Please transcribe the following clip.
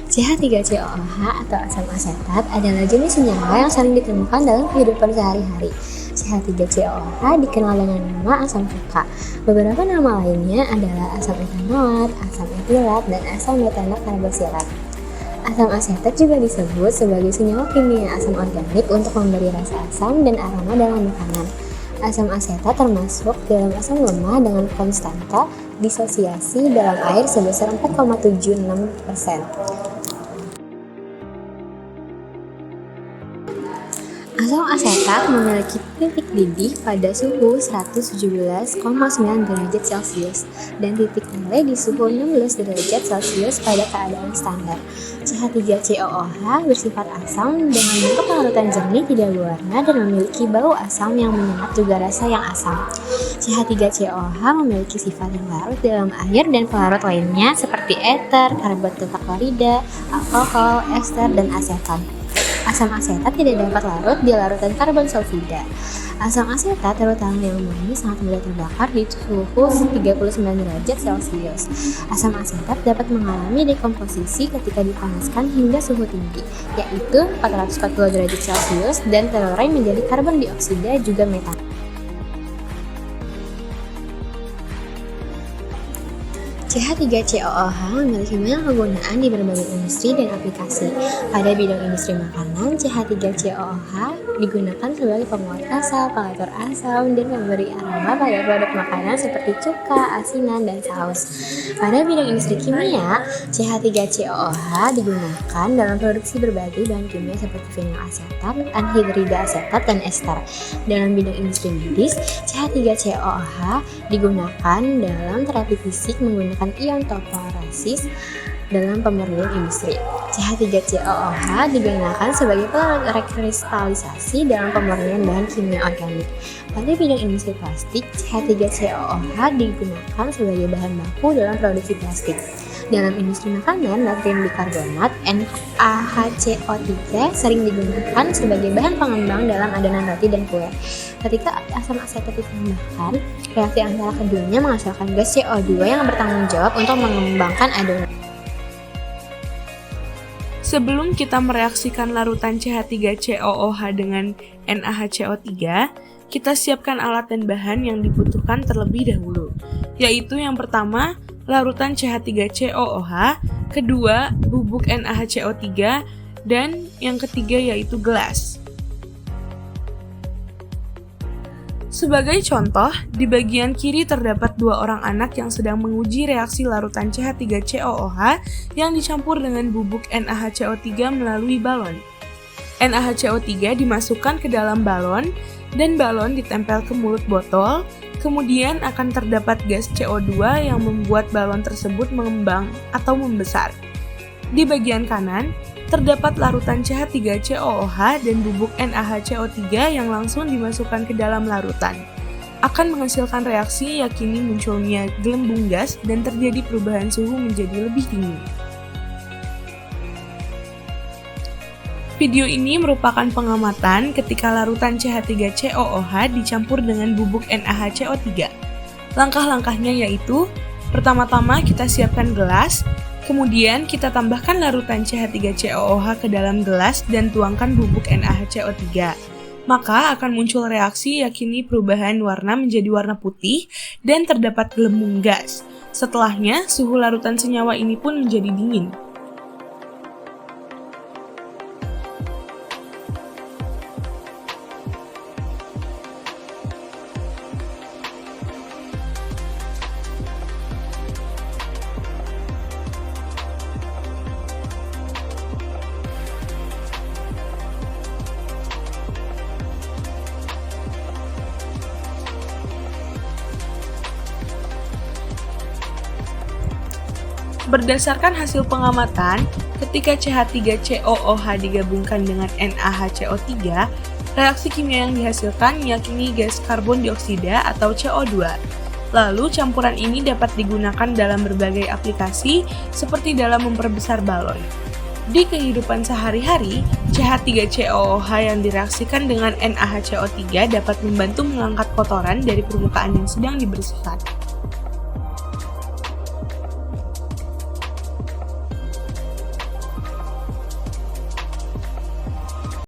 CH3COOH atau asam asetat adalah jenis senyawa yang sering ditemukan dalam kehidupan sehari-hari. CH3COOH dikenal dengan nama asam cuka. Beberapa nama lainnya adalah asam etanoat, asam etilat, dan asam metanokarboksilat. Asam asetat juga disebut sebagai senyawa kimia asam organik untuk memberi rasa asam dan aroma dalam makanan. Asam asetat termasuk dalam asam lemah dengan konstanta disosiasi dalam air sebesar 4,76%. Asam asetat memiliki titik didih pada suhu 117,9 derajat Celcius dan titik nilai di suhu 16 derajat Celcius pada keadaan standar. CH3COOH bersifat asam dengan bentuk larutan jernih tidak berwarna dan memiliki bau asam yang menyengat juga rasa yang asam. CH3COOH memiliki sifat yang larut dalam air dan pelarut lainnya seperti ether, karbon tetraklorida, alkohol, ester, dan aseton. Asam asetat tidak dapat larut di larutan karbon sulfida. Asam asetat terutama yang murni sangat mudah terbakar di suhu 39 derajat Celcius. Asam asetat dapat mengalami dekomposisi ketika dipanaskan hingga suhu tinggi, yaitu 440 derajat Celcius dan terurai menjadi karbon dioksida juga metan. CH3COOH memiliki banyak kegunaan di berbagai industri dan aplikasi. Pada bidang industri makanan, CH3COOH digunakan sebagai penguat rasa, pengatur asam, dan memberi aroma pada produk makanan seperti cuka, asinan, dan saus. Pada bidang industri kimia, CH3COOH digunakan dalam produksi berbagai bahan kimia seperti vinyl asetat, anhidrida asetat, dan ester. Dalam bidang industri medis, CH3COOH digunakan dalam terapi fisik menggunakan ion toporasis dalam pemurnian industri. CH3COOH digunakan sebagai pelarut rekristalisasi dalam pemurnian bahan kimia organik. Pada bidang industri plastik, CH3COOH digunakan sebagai bahan baku dalam produksi plastik. Dalam industri makanan, natrium bikarbonat NaHCO3 sering digunakan sebagai bahan pengembang dalam adonan roti dan kue. Ketika asam asetat ditambahkan, reaksi antara keduanya menghasilkan gas CO2 yang bertanggung jawab untuk mengembangkan adonan. Sebelum kita mereaksikan larutan CH3COOH dengan NaHCO3, kita siapkan alat dan bahan yang dibutuhkan terlebih dahulu, yaitu yang pertama, larutan CH3COOH, kedua, bubuk NaHCO3, dan yang ketiga yaitu gelas. Sebagai contoh, di bagian kiri terdapat dua orang anak yang sedang menguji reaksi larutan CH3COOH yang dicampur dengan bubuk NaHCO3 melalui balon. NaHCO3 dimasukkan ke dalam balon dan balon ditempel ke mulut botol, kemudian akan terdapat gas CO2 yang membuat balon tersebut mengembang atau membesar. Di bagian kanan, terdapat larutan CH3COOH dan bubuk NaHCO3 yang langsung dimasukkan ke dalam larutan. Akan menghasilkan reaksi yakini munculnya gelembung gas dan terjadi perubahan suhu menjadi lebih tinggi. Video ini merupakan pengamatan ketika larutan CH3COOH dicampur dengan bubuk NaHCO3. Langkah-langkahnya yaitu, pertama-tama kita siapkan gelas, kemudian kita tambahkan larutan CH3COOH ke dalam gelas dan tuangkan bubuk NaHCO3. Maka akan muncul reaksi yakini perubahan warna menjadi warna putih dan terdapat gelembung gas. Setelahnya, suhu larutan senyawa ini pun menjadi dingin. Berdasarkan hasil pengamatan, ketika CH3COOH digabungkan dengan NaHCO3, reaksi kimia yang dihasilkan yakini gas karbon dioksida atau CO2. Lalu campuran ini dapat digunakan dalam berbagai aplikasi seperti dalam memperbesar balon. Di kehidupan sehari-hari, CH3COOH yang direaksikan dengan NaHCO3 dapat membantu mengangkat kotoran dari permukaan yang sedang dibersihkan.